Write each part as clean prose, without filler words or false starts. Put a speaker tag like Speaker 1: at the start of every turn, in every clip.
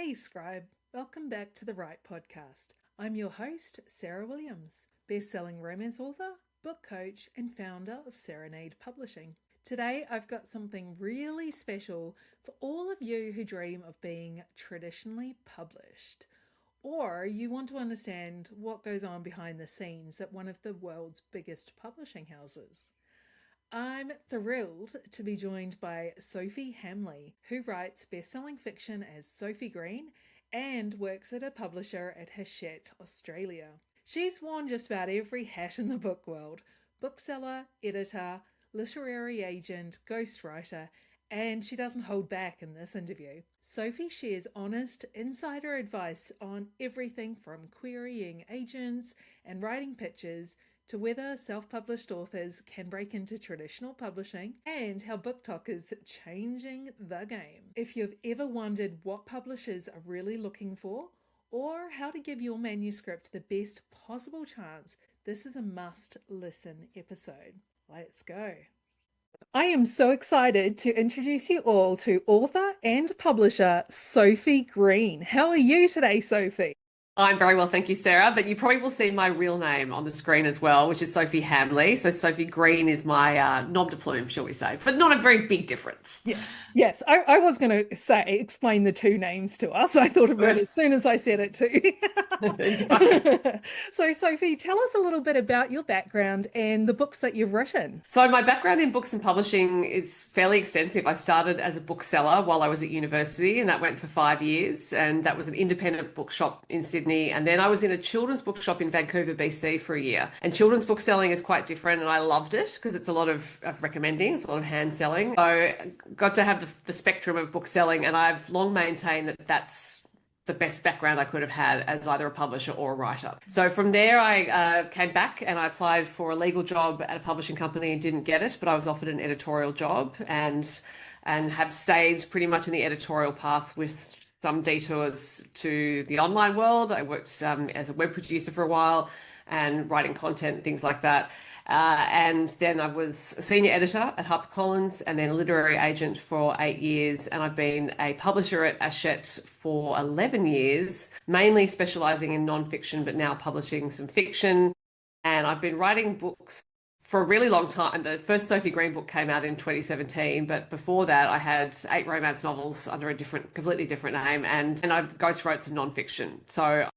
Speaker 1: Hey, Scribe. Welcome back to the Right Podcast. I'm your host, Sarah Williams, best-selling romance author, book coach, and founder of Serenade Publishing. Today, I've got something really special for all of you who dream of being traditionally published, or you want to understand what goes on behind the scenes at one of the world's biggest publishing houses. I'm thrilled to be joined by Sophie Hamley, who writes best-selling fiction as Sophie Green and works at a publisher at Hachette Australia. She's worn just about every hat in the book world: bookseller, editor, literary agent, ghostwriter, and she doesn't hold back in this interview. Sophie shares honest, insider advice on everything from querying agents and writing pitches to whether self-published authors can break into traditional publishing and how BookTok is changing the game. If you've ever wondered what publishers are really looking for or how to give your manuscript the best possible chance, this is a must-listen episode. Let's go. I am so excited to introduce you all to author and publisher Sophie Green. How are you today, Sophie?
Speaker 2: I'm very well, thank you, Sarah. But you probably will see my real name on the screen as well, which is Sophie Hamley. So Sophie Green is my nom de plume, shall we say, but not a very big difference.
Speaker 1: Yes. I was going to explain the two names to us. I thought of it as soon as I said it too. So Sophie, tell us a little bit about your background and the books that you've written.
Speaker 2: So my background in books and publishing is fairly extensive. I started as a bookseller while I was at university, and that went for 5 years. And that was an independent bookshop in Sydney. And then I was in a children's bookshop in Vancouver, BC for a year. And children's book selling is quite different, and I loved it because it's a lot of recommending, it's a lot of hand selling. So I got to have the spectrum of book selling, and I've long maintained that that's the best background I could have had as either a publisher or a writer. So from there, I came back and I applied for a legal job at a publishing company and didn't get it, but I was offered an editorial job and have stayed pretty much in the editorial path with some detours to the online world. I worked as a web producer for a while and writing content, things like that. And then I was a senior editor at HarperCollins and then a literary agent for 8 years. And I've been a publisher at Hachette for 11 years, mainly specializing in nonfiction, but now publishing some fiction. And I've been writing books for a really long time. The first Sophie Green book came out in 2017, but before that I had 8 romance novels under a completely different name, and I ghostwrote some nonfiction. So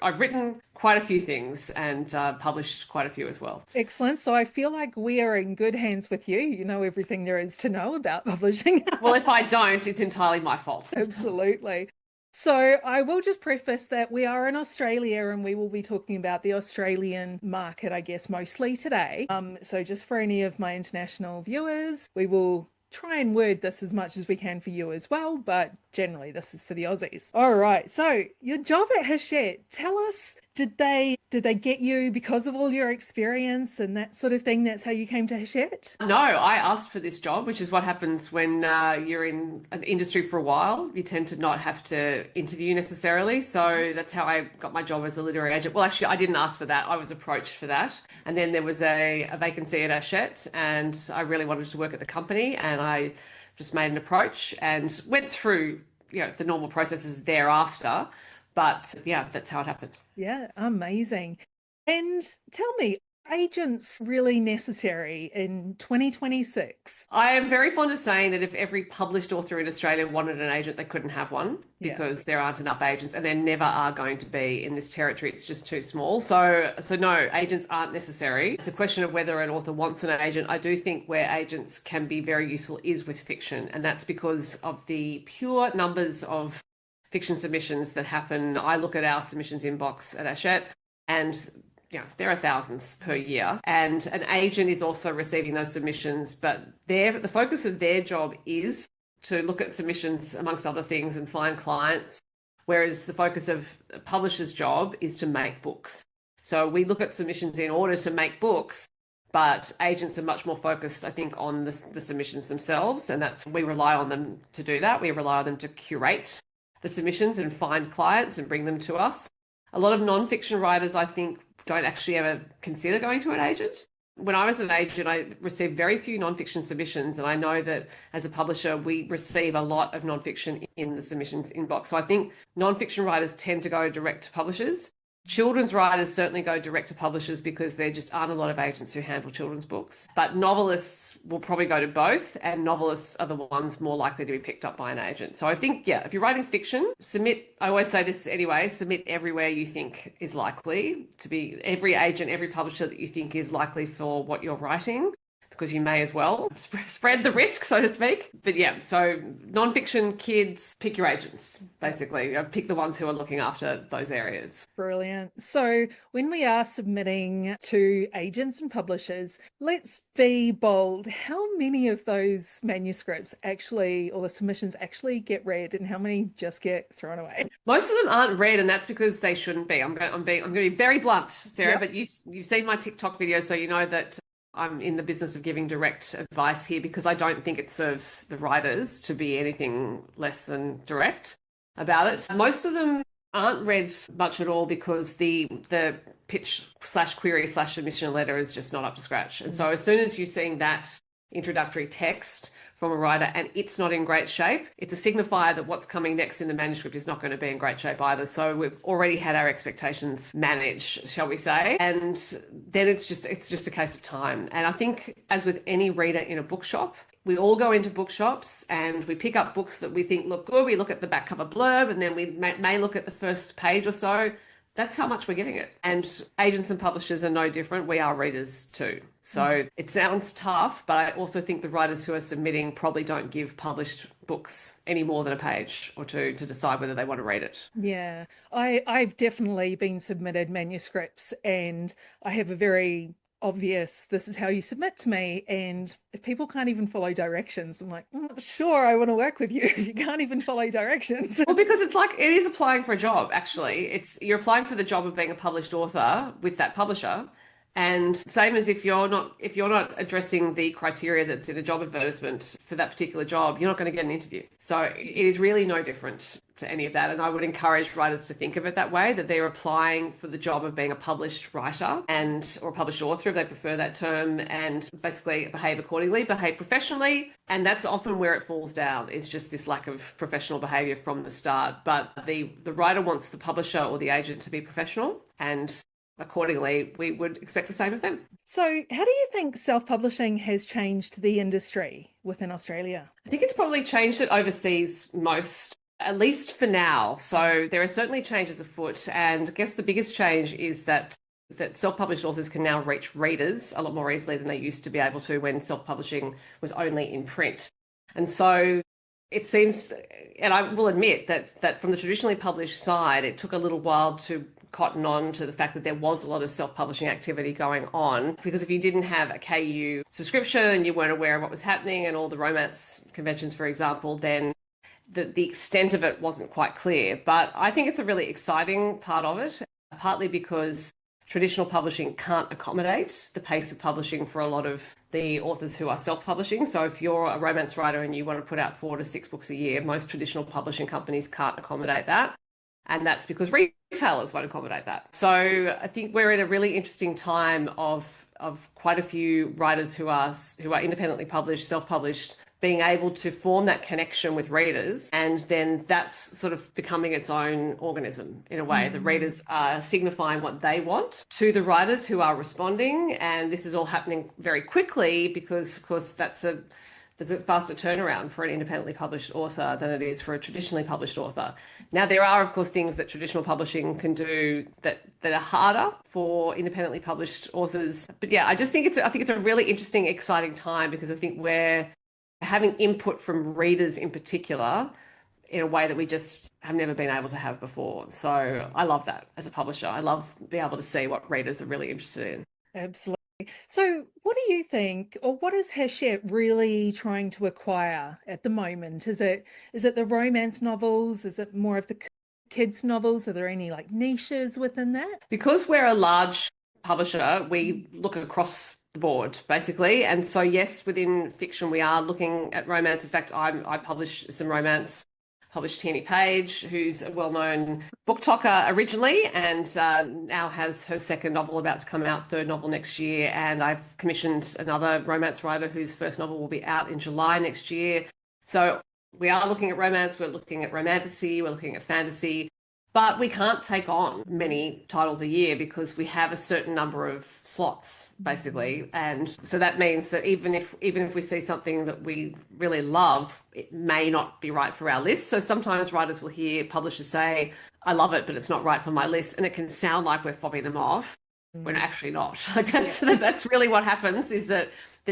Speaker 2: I've written quite a few things and published quite a few as well.
Speaker 1: Excellent. So I feel like we are in good hands with you. You know everything there is to know about publishing.
Speaker 2: Well, if I don't, it's entirely my fault.
Speaker 1: Absolutely. So I will just preface that we are in Australia and we will be talking about the Australian market, I guess, mostly today. So just for any of my international viewers, we will try and word this as much as we can for you as well, but generally this is for the Aussies. All right, so your job at Hachette, tell us, did they get you because of all your experience and that sort of thing? That's how you came to Hachette?
Speaker 2: No, I asked for this job, which is what happens when you're in an industry for a while. You tend to not have to interview necessarily. So that's how I got my job as a literary agent. Well, actually, I didn't ask for that. I was approached for that. And then there was a vacancy at Hachette, and I really wanted to work at the company. And I just made an approach and went through, the normal processes thereafter. But yeah, that's how it happened.
Speaker 1: Yeah, amazing. And tell me, agents really necessary in 2026?
Speaker 2: I am very fond of saying that if every published author in Australia wanted an agent, they couldn't have one because there aren't enough agents, and there never are going to be in this territory. It's just too small. So no, agents aren't necessary. It's a question of whether an author wants an agent. I do think where agents can be very useful is with fiction, and that's because of the pure numbers of fiction submissions that happen. I look at our submissions inbox at Hachette, and there are thousands per year, and an agent is also receiving those submissions, but the focus of their job is to look at submissions amongst other things and find clients, whereas the focus of a publisher's job is to make books. So we look at submissions in order to make books, but agents are much more focused, I think, on the submissions themselves, and we rely on them to do that. We rely on them to curate the submissions and find clients and bring them to us. A lot of nonfiction writers, I think, don't actually ever consider going to an agent. When I was an agent, I received very few nonfiction submissions, and I know that as a publisher, we receive a lot of nonfiction in the submissions inbox. So I think nonfiction writers tend to go direct to publishers. Children's writers certainly go direct to publishers because there just aren't a lot of agents who handle children's books. But novelists will probably go to both, and novelists are the ones more likely to be picked up by an agent. So I think, yeah, if you're writing fiction, submit, I always say this anyway, submit everywhere you think is likely to be, every agent, every publisher that you think is likely for what you're writing, because you may as well spread the risk, so to speak. But yeah, so nonfiction, kids, pick your agents, basically. Pick the ones who are looking after those areas.
Speaker 1: Brilliant. So when we are submitting to agents and publishers, let's be bold. How many of those manuscripts actually, or the submissions actually get read, and how many just get thrown away?
Speaker 2: Most of them aren't read, and that's because they shouldn't be. I'm going to be very blunt, Sarah, but you've seen my TikTok video, so you know that I'm in the business of giving direct advice here, because I don't think it serves the writers to be anything less than direct about it. Most of them aren't read much at all because the pitch / query / submission letter is just not up to scratch. And so as soon as you're seeing that introductory text from a writer and it's not in great shape, it's a signifier that what's coming next in the manuscript is not going to be in great shape either. So we've already had our expectations managed, shall we say, and then it's just a case of time. And I think, as with any reader in a bookshop, we all go into bookshops and we pick up books that we think look good. We look at the back cover blurb, and then we may look at the first page or so. That's how much we're giving it. And agents and publishers are no different. We are readers too. So it sounds tough, but I also think the writers who are submitting probably don't give published books any more than a page or two to decide whether they want to read it.
Speaker 1: Yeah, I've definitely been submitted manuscripts, and I have a very obvious, this is how you submit to me, and if people can't even follow directions, I'm like, I'm not sure I want to work with you. You can't even follow directions.
Speaker 2: Well, because it's like, it is applying for a job, actually. You're applying for the job of being a published author with that publisher. And same as if you're not addressing the criteria that's in a job advertisement for that particular job, you're not going to get an interview. So it is really no different to any of that. And I would encourage writers to think of it that way, that they're applying for the job of being a published writer or a published author, if they prefer that term, and basically behave accordingly, behave professionally. And that's often where it falls down, is just this lack of professional behavior from the start. But the writer wants the publisher or the agent to be professional, and accordingly, we would expect the same of them.
Speaker 1: So how do you think self-publishing has changed the industry within Australia?
Speaker 2: I think it's probably changed it overseas most, at least for now. So there are certainly changes afoot. And I guess the biggest change is that self-published authors can now reach readers a lot more easily than they used to be able to when self-publishing was only in print. And so it seems, and I will admit that from the traditionally published side, it took a little while to cotton on to the fact that there was a lot of self-publishing activity going on, because if you didn't have a KU subscription and you weren't aware of what was happening and all the romance conventions, for example, then the extent of it wasn't quite clear. But I think it's a really exciting part of it, partly because traditional publishing can't accommodate the pace of publishing for a lot of the authors who are self-publishing. So if you're a romance writer and you want to put out 4 to 6 books a year, most traditional publishing companies can't accommodate that. And that's because retailers won't accommodate that. So I think we're at a really interesting time of quite a few writers who are independently published, self-published, being able to form that connection with readers, and then that's sort of becoming its own organism in a way. The readers are signifying what they want to the writers who are responding, and this is all happening very quickly because, of course, there's a faster turnaround for an independently published author than it is for a traditionally published author. Now, there are, of course, things that traditional publishing can do that are harder for independently published authors. But yeah, I think it's a really interesting, exciting time, because I think we're having input from readers in particular in a way that we just have never been able to have before. So I love that as a publisher. I love being able to see what readers are really interested in.
Speaker 1: Absolutely. So what do you think, or what is Hachette really trying to acquire at the moment? Is it the romance novels? Is it more of the kids novels? Are there any like niches within that?
Speaker 2: Because we're a large publisher, we look across the board basically. And so yes, within fiction we are looking at romance. In fact, I publish some romance published Tierney Page, who's a well-known booktoker originally, and now has her second novel about to come out, third novel next year. And I've commissioned another romance writer whose first novel will be out in July next year. So we are looking at romance, we're looking at romantasy, we're looking at fantasy, but we can't take on many titles a year because we have a certain number of slots, basically. And so that means that even if we see something that we really love, it may not be right for our list. So sometimes writers will hear publishers say, I love it, but it's not right for my list. And it can sound like we're fobbing them off when actually not. Like that's really what happens, is that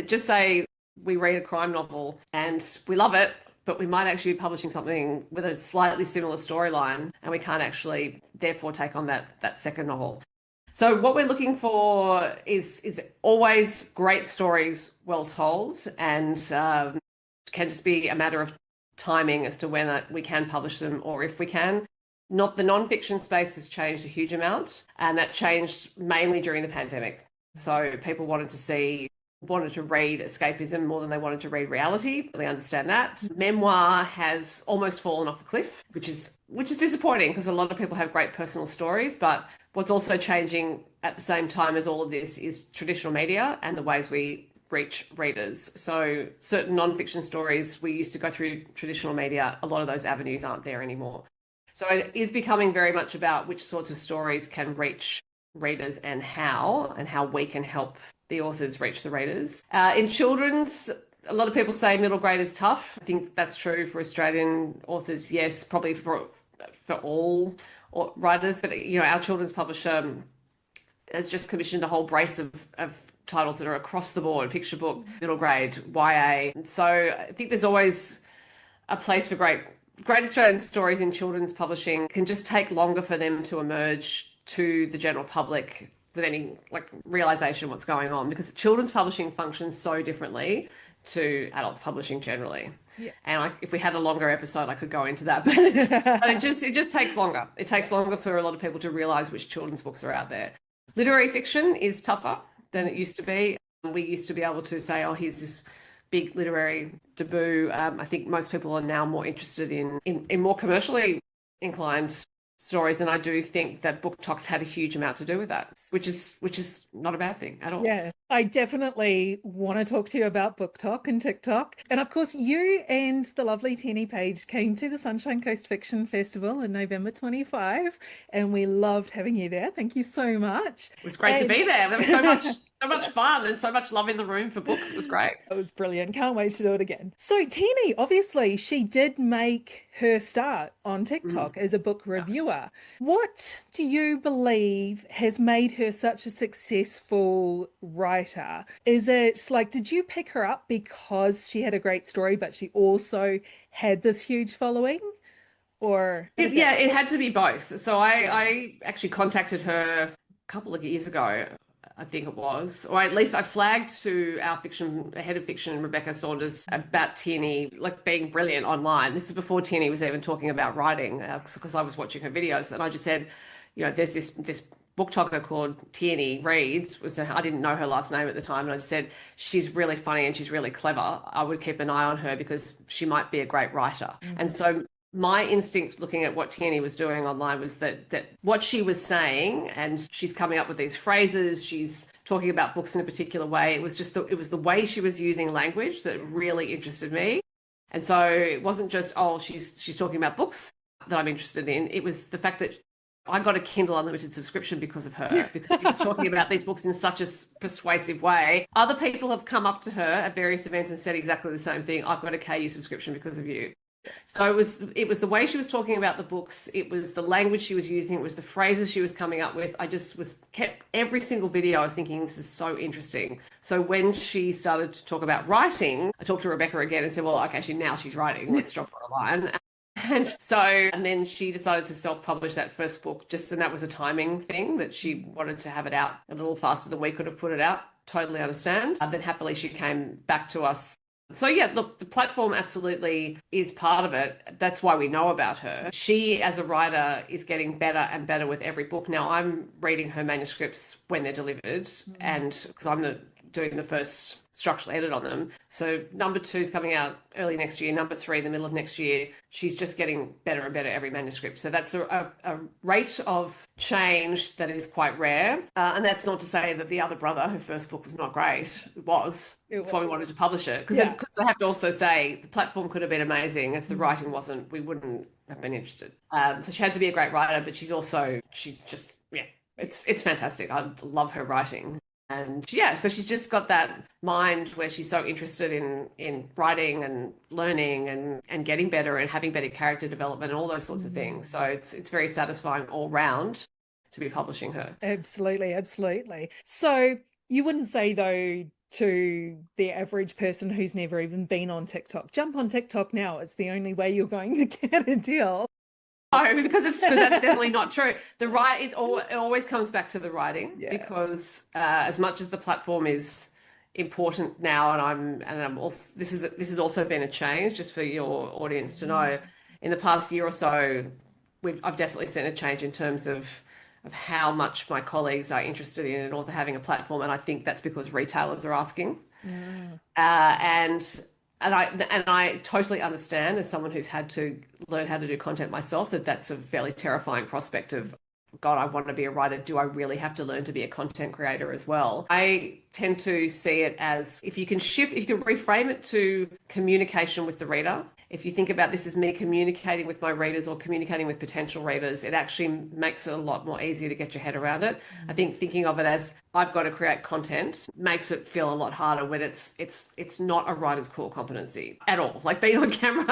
Speaker 2: just say we read a crime novel and we love it, but we might actually be publishing something with a slightly similar storyline, and we can't actually therefore take on that second novel. So what we're looking for is always great stories well told, and can just be a matter of timing as to when we can publish them, or if we can. Not the non-fiction space has changed a huge amount, and that changed mainly during the pandemic. So people wanted to read escapism more than they wanted to read reality. They understand that. Memoir has almost fallen off a cliff, which is disappointing because a lot of people have great personal stories. But what's also changing at the same time as all of this is traditional media and the ways we reach readers. So certain non-fiction stories we used to go through traditional media, a lot of those avenues aren't there anymore. So it is becoming very much about which sorts of stories can reach readers and how we can help the authors reach the readers. In children's, a lot of people say middle grade is tough. I think that's true for Australian authors, yes, probably for all writers. But, our children's publisher has just commissioned a whole brace of titles that are across the board: picture book, middle grade, YA. So I think there's always a place for great Australian stories in children's publishing. It can just take longer for them to emerge to the general public with any realization of what's going on, because children's publishing functions so differently to adults publishing generally. Yeah. And if we had a longer episode, I could go into that, but it just takes longer. It takes longer for a lot of people to realize which children's books are out there. Literary fiction is tougher than it used to be. We used to be able to say, oh, here's this big literary debut. I think most people are now more interested in more commercially inclined stories, and I do think that BookTok's had a huge amount to do with that, which is not a bad thing at all.
Speaker 1: Yeah, I definitely want to talk to you about BookTok and TikTok. And of course, you and the lovely Tierney Page came to the Sunshine Coast Fiction Festival in November 25, and we loved having you there. Thank you so much.
Speaker 2: It was great to be there. There was so much fun and so much love in the room for books. It was great.
Speaker 1: It was brilliant. Can't wait to do it again. So Tierney, obviously, she did make her start on TikTok as a book reviewer. What do you believe has made her such a successful writer? Is it did you pick her up because she had a great story, but she also had this huge following? Or
Speaker 2: it had to be both. So I actually contacted her a couple of years ago, I think it was, or at least I flagged to our head of fiction, Rebecca Saunders, about Tierney being brilliant online. This is before Tierney was even talking about writing, because I was watching her videos, and I just said, there's this booktoker called Tierney Reads. I didn't know her last name at the time, and I just said, she's really funny and she's really clever. I would keep an eye on her because she might be a great writer. Mm-hmm. And so my instinct looking at what Tierney was doing online was that what she was saying, and she's coming up with these phrases, she's talking about books in a particular way. It was the way she was using language that really interested me. And so it wasn't just, she's talking about books that I'm interested in. It was the fact that I got a Kindle Unlimited subscription because of her, because she was talking about these books in such a persuasive way. Other people have come up to her at various events and said exactly the same thing. I've got a KU subscription because of you. So it was the way she was talking about the books, it was the language she was using, it was the phrases she was coming up with. I just kept every single video I was thinking, this is so interesting. So when she started to talk about writing, I talked to Rebecca again and said, well, okay, now she's writing, let's drop her a line. And then she decided to self-publish that first book, and that was a timing thing, that she wanted to have it out a little faster than we could have put it out. Totally understand. Then happily she came back to us. So yeah, look, the platform absolutely is part of it. That's why we know about her. She, as a writer, is getting better and better with every book. Now, I'm reading her manuscripts when they're delivered, and because I'm the doing the first structural edit on them. So number 2 is coming out early next year. Number 3, the middle of next year. She's just getting better and better every manuscript. So that's a rate of change that is quite rare. And that's not to say that the other brother, her first book was not great. It was. That's why we wanted to publish it. Because I have to also say the platform could have been amazing. If the writing wasn't, we wouldn't have been interested. So she had to be a great writer, but she's just, yeah, it's fantastic. I love her writing. And yeah, so she's just got that mind where she's so interested in writing and learning and getting better and having better character development and all those sorts of things. So it's very satisfying all round to be publishing her.
Speaker 1: Absolutely, absolutely. So you wouldn't say, though, to the average person who's never even been on TikTok, jump on TikTok now. It's the only way you're going to get a deal.
Speaker 2: No, because that's definitely not true. It always comes back to the writing, because as much as the platform is important now, and I'm also this has also been a change, just for your audience to know. In the past year or so, I've definitely seen a change in terms of how much my colleagues are interested in an author having a platform, and I think that's because retailers are asking. And I totally understand, as someone who's had to learn how to do content myself, that's a fairly terrifying prospect of, God, I want to be a writer. Do I really have to learn to be a content creator as well? I tend to see it as, if you can reframe it to communication with the reader. If you think about this as me communicating with my readers or communicating with potential readers, it actually makes it a lot more easier to get your head around it. I think thinking of it as I've got to create content makes it feel a lot harder when it's not a writer's core competency at all. Like being on camera,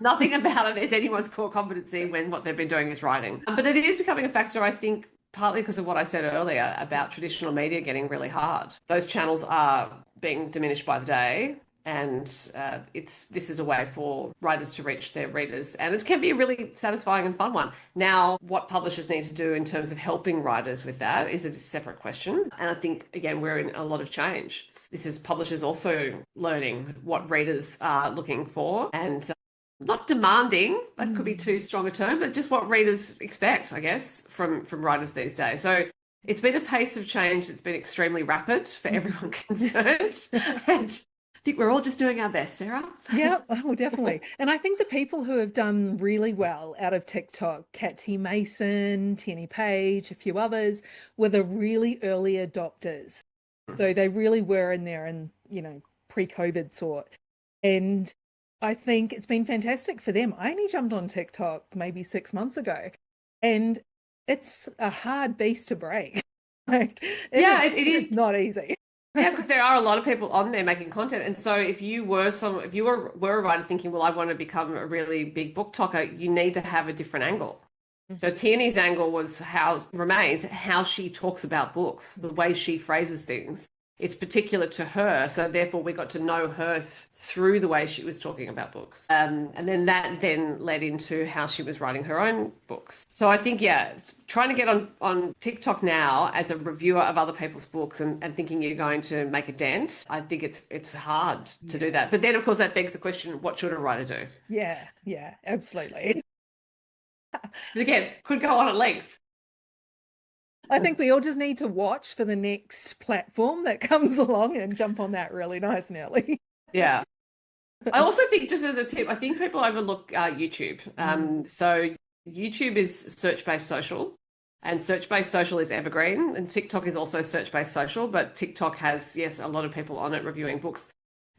Speaker 2: nothing about it is anyone's core competency when what they've been doing is writing. But it is becoming a factor, I think, partly because of what I said earlier about traditional media getting really hard. Those channels are being diminished by the day. And this is a way for writers to reach their readers, and it can be a really satisfying and fun one. Now, what publishers need to do in terms of helping writers with that is a separate question. And I think, again, we're in a lot of change. This is publishers also learning what readers are looking for, and not demanding, that could be too strong a term, but just what readers expect, I guess, from writers these days. So it's been a pace of change that's been extremely rapid for everyone concerned. And I think we're all just doing our best, Sarah.
Speaker 1: Yeah, oh, definitely. And I think the people who have done really well out of TikTok, Kat T. Mason, Tenny Page, a few others, were the really early adopters. So they really were in there and, pre-COVID sort. And I think it's been fantastic for them. I only jumped on TikTok maybe 6 months ago, and it's a hard beast to break. It is not easy.
Speaker 2: Yeah, because there are a lot of people on there making content. And so if you were a writer thinking, well, I want to become a really big book talker, you need to have a different angle. So Tierney's angle remains how she talks about books, the way she phrases things. It's particular to her, so therefore we got to know her through the way she was talking about books. And then that led into how she was writing her own books. So I think, trying to get on TikTok now as a reviewer of other people's books and thinking you're going to make a dent, I think it's hard to do that. But then, of course, that begs the question, what should a writer do?
Speaker 1: Yeah, absolutely.
Speaker 2: But again, could go on at length.
Speaker 1: I think we all just need to watch for the next platform that comes along and jump on that really nice and early.
Speaker 2: Yeah. I also think, just as a tip, I think people overlook YouTube. So YouTube is search-based social, and search-based social is evergreen, and TikTok is also search-based social, but TikTok has, yes, a lot of people on it reviewing books.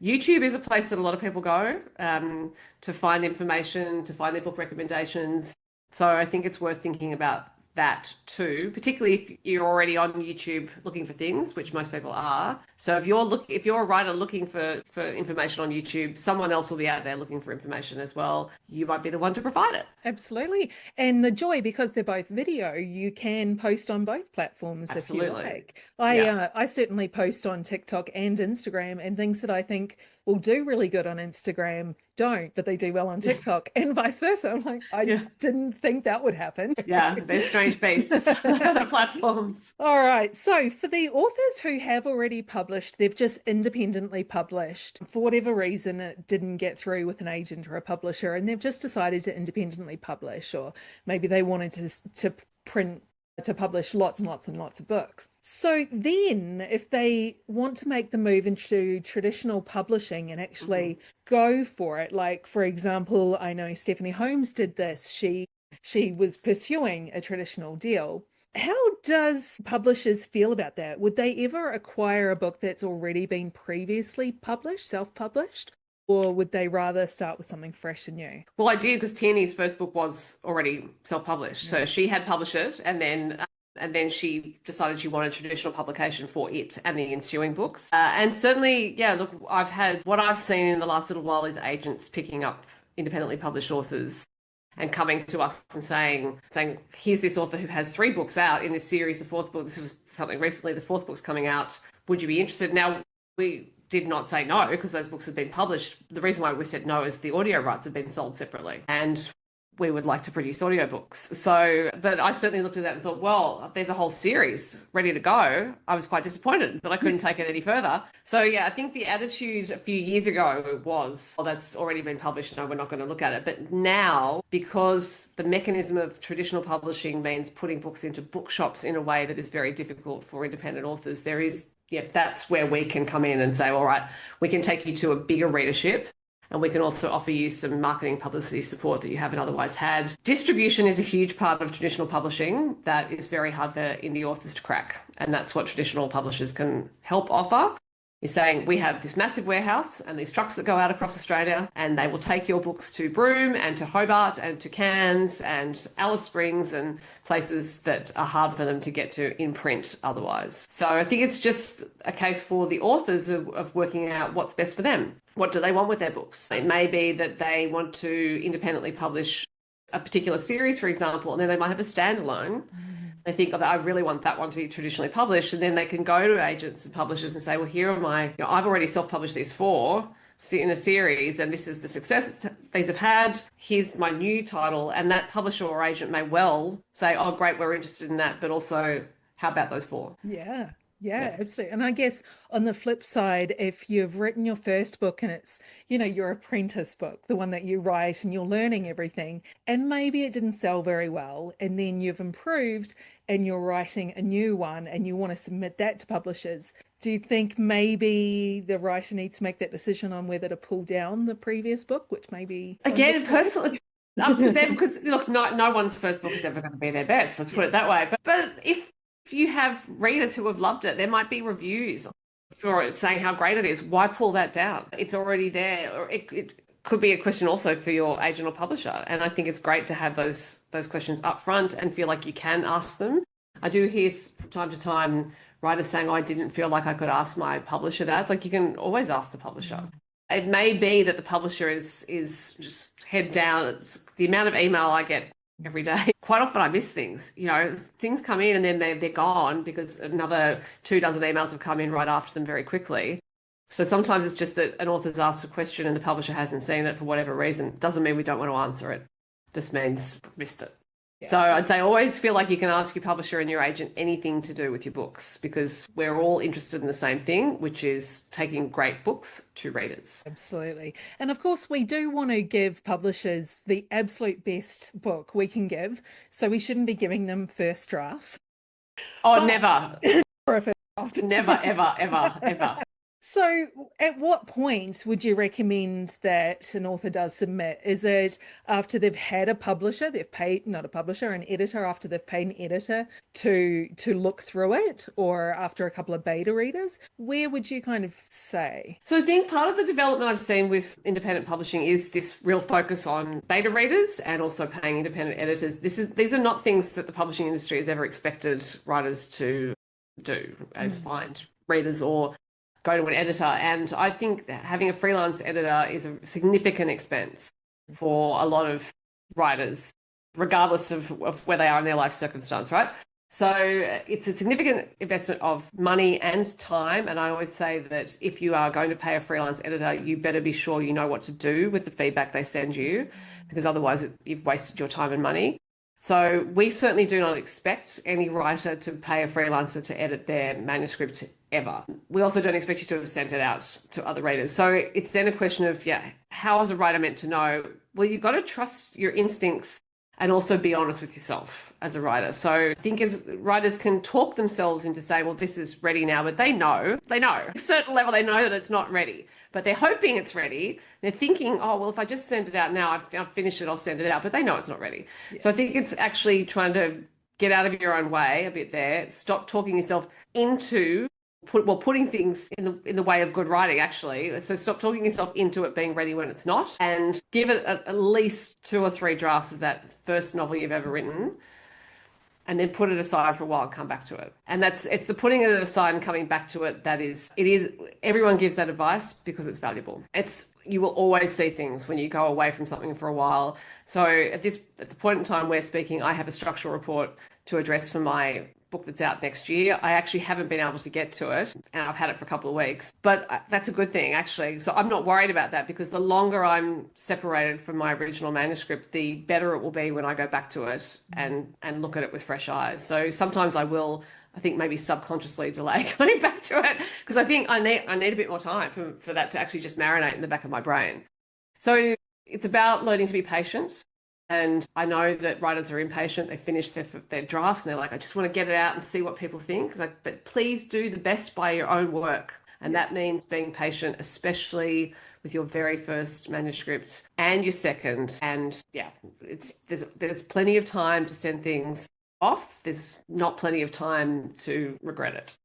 Speaker 2: YouTube is a place that a lot of people go to find information, to find their book recommendations. So I think it's worth thinking about that too, particularly if you're already on YouTube looking for things, which most people are. So if you're a writer looking for information on YouTube, someone else will be out there looking for information as well. You might be the one to provide it.
Speaker 1: Absolutely. And the joy, because they're both video, you can post on both platforms.
Speaker 2: Absolutely.
Speaker 1: If you like. I certainly post on TikTok and Instagram, and things that I think will do really good on Instagram don't, but they do well on TikTok, and vice versa. I'm like, I didn't think that would happen.
Speaker 2: Yeah, they're strange beasts, the platforms.
Speaker 1: All right. So for the authors who have already published, they've just independently published. For whatever reason, it didn't get through with an agent or a publisher, and they've just decided to independently publish, or maybe they wanted to print to publish lots and lots and lots of books. So then, if they want to make the move into traditional publishing and actually go for it, like for example, I know Stephanie Holmes did this. She was pursuing a traditional deal. How does publishers feel about that? Would they ever acquire a book that's already been previously published, self-published? Or would they rather start with something fresh and new?
Speaker 2: Well, I did because Tierney's first book was already self-published. So she had published it and then she decided she wanted traditional publication for it and the ensuing books. And certainly, yeah, look, what I've seen in the last little while is agents picking up independently published authors and coming to us and saying, here's this author who has 3 books out in this series. The 4th book, this was something recently, the 4th book's coming out. Would you be interested? Now, we did not say no because those books have been published. The reason why we said no is the audio rights have been sold separately and we would like to produce audiobooks. So, but I certainly looked at that and thought, well, there's a whole series ready to go. I was quite disappointed that I couldn't take it any further. So yeah, I think the attitude a few years ago was, well, that's already been published. No, we're not going to look at it. But now, because the mechanism of traditional publishing means putting books into bookshops in a way that is very difficult for independent authors, that's where we can come in and say, all right, we can take you to a bigger readership and we can also offer you some marketing publicity support that you haven't otherwise had. Distribution is a huge part of traditional publishing that is very hard for indie authors to crack. And that's what traditional publishers can help offer. Is saying we have this massive warehouse and these trucks that go out across Australia and they will take your books to Broome and to Hobart and to Cairns and Alice Springs and places that are hard for them to get to in print otherwise. So I think it's just a case for the authors of working out what's best for them. What do they want with their books? It may be that they want to independently publish a particular series, for example, and then they might have a standalone. They think, I really want that one to be traditionally published. And then they can go to agents and publishers and say, well, here are I've already self-published these 4 in a series, and this is the success these have had. Here's my new title. And that publisher or agent may well say, oh, great, we're interested in that. But also, how about those 4?
Speaker 1: Yeah, absolutely. And I guess on the flip side, if you've written your first book and it's, your apprentice book, the one that you write and you're learning everything, and maybe it didn't sell very well, and then you've improved and you're writing a new one and you want to submit that to publishers, do you think maybe the writer needs to make that decision on whether to pull down the previous book, which maybe...
Speaker 2: Again, personally, it's up to them because, look, no one's first book is ever going to be their best. Let's put it that way. But if you have readers who have loved it, there might be reviews for it saying how great it is. Why pull that down? It's already there. Or it could be a question also for your agent or publisher. And I think it's great to have those questions up front and feel like you can ask them. I do hear from time to time writers saying, I didn't feel like I could ask my publisher that. It's like you can always ask the publisher. It may be that the publisher is just head down. It's the amount of email I get every day. Quite often I miss things. Things come in and then they're gone because another 24 emails have come in right after them very quickly. So sometimes it's just that an author's asked a question and the publisher hasn't seen it for whatever reason. Doesn't mean we don't want to answer it. Just means missed it. Yes. So I'd say always feel like you can ask your publisher and your agent anything to do with your books because we're all interested in the same thing, which is taking great books to readers.
Speaker 1: Absolutely. And of course, we do want to give publishers the absolute best book we can give. So we shouldn't be giving them first drafts.
Speaker 2: Oh, never.
Speaker 1: Or a first draft.
Speaker 2: Never, ever, ever, ever.
Speaker 1: So at what point would you recommend that an author does submit? Is it after they've had a publisher, they've paid, not a publisher, an editor, after they've paid an editor to look through it, or after a couple of beta readers? Where would you kind of say?
Speaker 2: So I think part of the development I've seen with independent publishing is this real focus on beta readers and also paying independent editors. These are not things that the publishing industry has ever expected writers to do, as find readers or go to an editor. And I think that having a freelance editor is a significant expense for a lot of writers, regardless of where they are in their life circumstance, right? So it's a significant investment of money and time. And I always say that if you are going to pay a freelance editor, you better be sure you know what to do with the feedback they send you, because otherwise you've wasted your time and money. So we certainly do not expect any writer to pay a freelancer to edit their manuscript ever. We also don't expect you to have sent it out to other readers. So it's then a question of, how is a writer meant to know? Well, you've got to trust your instincts and also be honest with yourself as a writer. So I think as writers can talk themselves into saying, well, this is ready now, but they know, at a certain level, they know that it's not ready, but they're hoping it's ready. They're thinking, oh, well, if I just send it out now, I've finished it, I'll send it out, but they know it's not ready.
Speaker 1: Yeah.
Speaker 2: So I think it's actually trying to get out of your own way a bit there, stop talking yourself into putting things in the way of good writing, actually. So stop talking yourself into it being ready when it's not, and give it at least 2 or 3 drafts of that first novel you've ever written, and then put it aside for a while and come back to it. And it's the putting it aside and coming back to it that is, everyone gives that advice because it's valuable. You will always see things when you go away from something for a while. So at the point in time we're speaking, I have a structural report to address for my book that's out next year. I actually haven't been able to get to it, and I've had it for a couple of weeks, but that's a good thing, actually. So I'm not worried about that, because the longer I'm separated from my original manuscript, the better it will be when I go back to it and look at it with fresh eyes. So sometimes I think maybe subconsciously delay going back to it, because I think I need a bit more time for that to actually just marinate in the back of my brain. So it's about learning to be patient. And I know that writers are impatient. They finish their draft and they're like, I just want to get it out and see what people think. But please do the best by your own work. And that means being patient, especially with your very first manuscript and your second. And yeah, there's plenty of time to send things off. There's not plenty of time to regret it.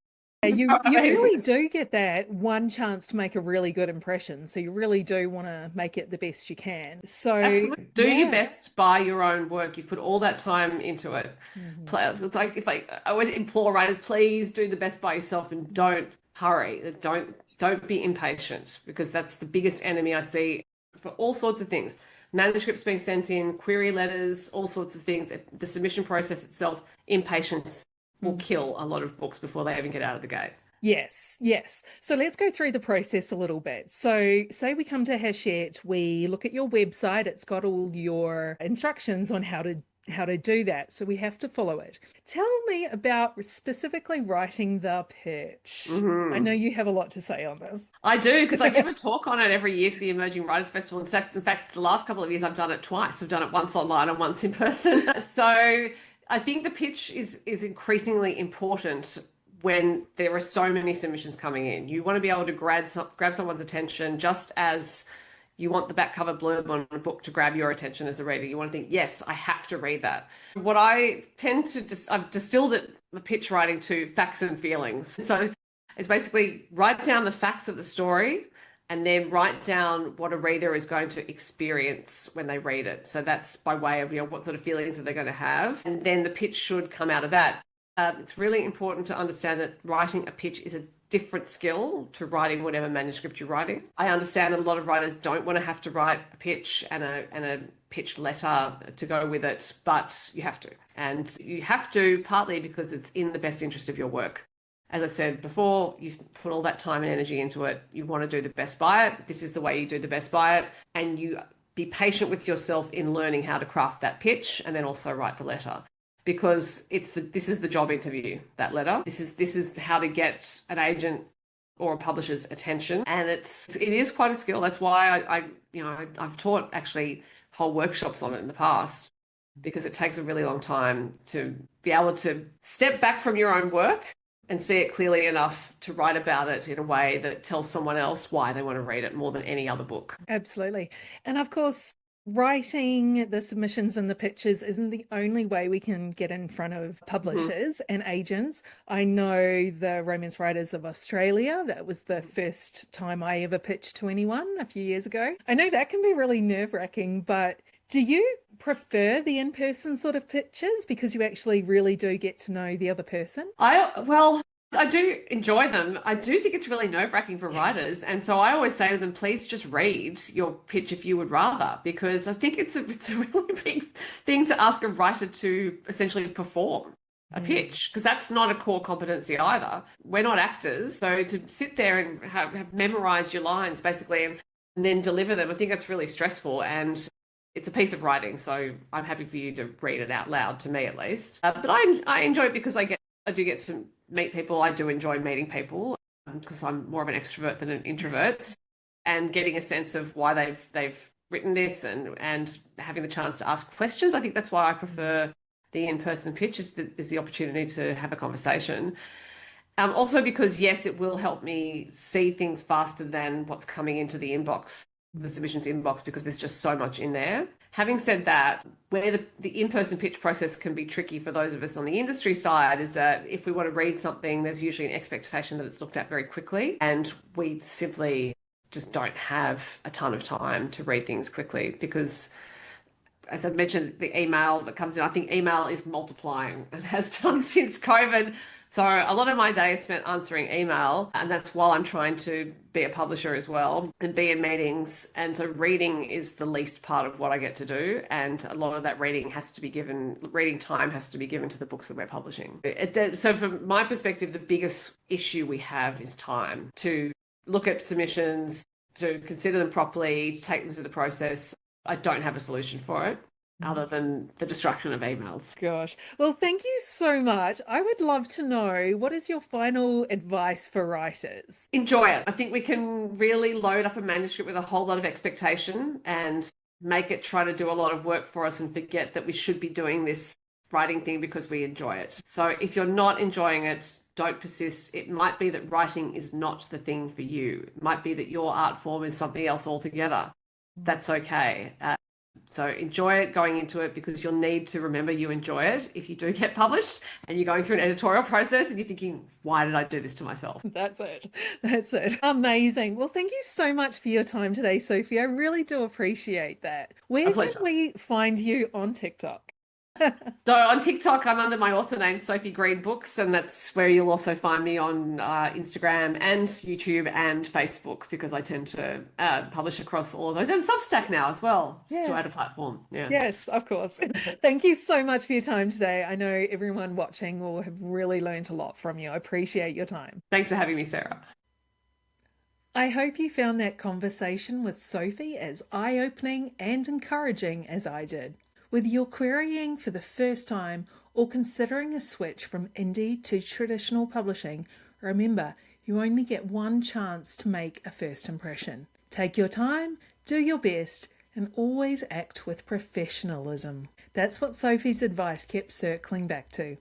Speaker 1: You really do get that one chance to make a really good impression. So you really do want to make it the best you can. So
Speaker 2: absolutely. Do your best by your own work. You put all that time into it. It's like, I always implore writers, please do the best by yourself and don't hurry. Don't be impatient, because that's the biggest enemy I see for all sorts of things. Manuscripts being sent in, query letters, all sorts of things. The submission process itself, impatience will kill a lot of books before they even get out of the gate.
Speaker 1: Yes. So let's go through the process a little bit. So say we come to Hachette, we look at your website, it's got all your instructions on how to do that. So we have to follow it. Tell me about specifically writing the pitch. I know you have a lot to say on this.
Speaker 2: I do, because I give a talk on it every year to the Emerging Writers Festival. In fact, the last couple of years I've done it twice. I've done it once online and once in person. So I think the pitch is increasingly important when there are so many submissions coming in. You want to be able to grab someone's attention, just as you want the back cover blurb on a book to grab your attention as a reader. You want to think, yes, I have to read that. What I tend to I've distilled the pitch writing to facts and feelings. So it's basically write down the facts of the story, and then write down what a reader is going to experience when they read it. So that's by way of, what sort of feelings are they going to have? And then the pitch should come out of that. It's really important to understand that writing a pitch is a different skill to writing whatever manuscript you're writing. I understand that a lot of writers don't want to have to write a pitch and a pitch letter to go with it, but you have to. And you have to partly because it's in the best interest of your work. As I said before, you've put all that time and energy into it. You want to do the best by it. This is the way you do the best by it. And you be patient with yourself in learning how to craft that pitch, and then also write the letter. Because this is the job interview, that letter. This is how to get an agent or a publisher's attention. And it is quite a skill. That's why I've taught actually whole workshops on it in the past, because it takes a really long time to be able to step back from your own work and see it clearly enough to write about it in a way that tells someone else why they want to read it more than any other book.
Speaker 1: Absolutely. And of course, writing the submissions and the pitches isn't the only way we can get in front of publishers and agents. I know the Romance Writers of Australia, that was the first time I ever pitched to anyone a few years ago. I know that can be really nerve-wracking, but do you prefer the in-person sort of pitches because you actually really do get to know the other person?
Speaker 2: I do enjoy them. I do think it's really nerve-wracking for writers. And so I always say to them, please just read your pitch if you would rather, because I think it's a really big thing to ask a writer to essentially perform a pitch, because that's not a core competency either. We're not actors. So to sit there and have memorized your lines basically and then deliver them, I think that's really stressful. And it's a piece of writing. So I'm happy for you to read it out loud, to me at least. But I enjoy it because I do get to meet people. I do enjoy meeting people because I'm more of an extrovert than an introvert, and getting a sense of why they've written this and having the chance to ask questions. I think that's why I prefer the in-person pitch is the opportunity to have a conversation. Also because, yes, it will help me see things faster than what's coming into the inbox, the submissions inbox, because there's just so much in there. Having said that, where the in-person pitch process can be tricky for those of us on the industry side is that if we want to read something, there's usually an expectation that it's looked at very quickly, and we simply just don't have a ton of time to read things quickly because, as I mentioned, the email that comes in, I think email is multiplying and has done since COVID. So a lot of my day is spent answering email, and that's while I'm trying to be a publisher as well and be in meetings. And so reading is the least part of what I get to do. And a lot of that reading time has to be given to the books that we're publishing. So from my perspective, the biggest issue we have is time to look at submissions, to consider them properly, to take them through the process. I don't have a solution for it other than the destruction of emails.
Speaker 1: Gosh. Well, thank you so much. I would love to know, what is your final advice for writers?
Speaker 2: Enjoy it. I think we can really load up a manuscript with a whole lot of expectation and make it try to do a lot of work for us and forget that we should be doing this writing thing because we enjoy it. So if you're not enjoying it, don't persist. It might be that writing is not the thing for you. It might be that your art form is something else altogether. That's okay. So enjoy it going into it, because you'll need to remember you enjoy it if you do get published and you're going through an editorial process and you're thinking, why did I do this to myself?
Speaker 1: That's it. That's it. Amazing. Well, thank you so much for your time today, Sophie. I really do appreciate that. Where can we find you on TikTok?
Speaker 2: So on TikTok, I'm under my author name, Sophie Green Books, and that's where you'll also find me on Instagram and YouTube and Facebook, because I tend to publish across all of those, and Substack now as well, just to add a platform. Yeah.
Speaker 1: Yes, of course. Thank you so much for your time today. I know everyone watching will have really learned a lot from you. I appreciate your time.
Speaker 2: Thanks for having me, Sarah.
Speaker 1: I hope you found that conversation with Sophie as eye-opening and encouraging as I did. Whether you're querying for the first time or considering a switch from indie to traditional publishing, remember, you only get one chance to make a first impression. Take your time, do your best, and always act with professionalism. That's what Sophie's advice kept circling back to.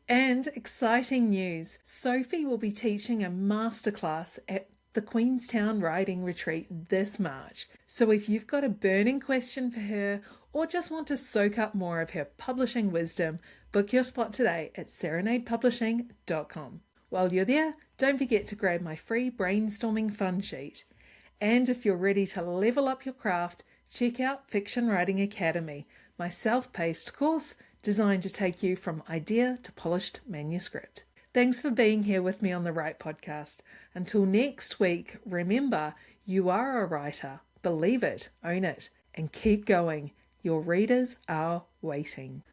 Speaker 1: And exciting news, Sophie will be teaching a masterclass at the Queenstown Writing Retreat this March. So if you've got a burning question for her or just want to soak up more of her publishing wisdom, book your spot today at serenadepublishing.com. While you're there, don't forget to grab my free brainstorming fun sheet. And if you're ready to level up your craft, check out Fiction Writing Academy, my self-paced course designed to take you from idea to polished manuscript. Thanks for being here with me on the Write Podcast. Until next week, remember, you are a writer. Believe it, own it, and keep going. Your readers are waiting.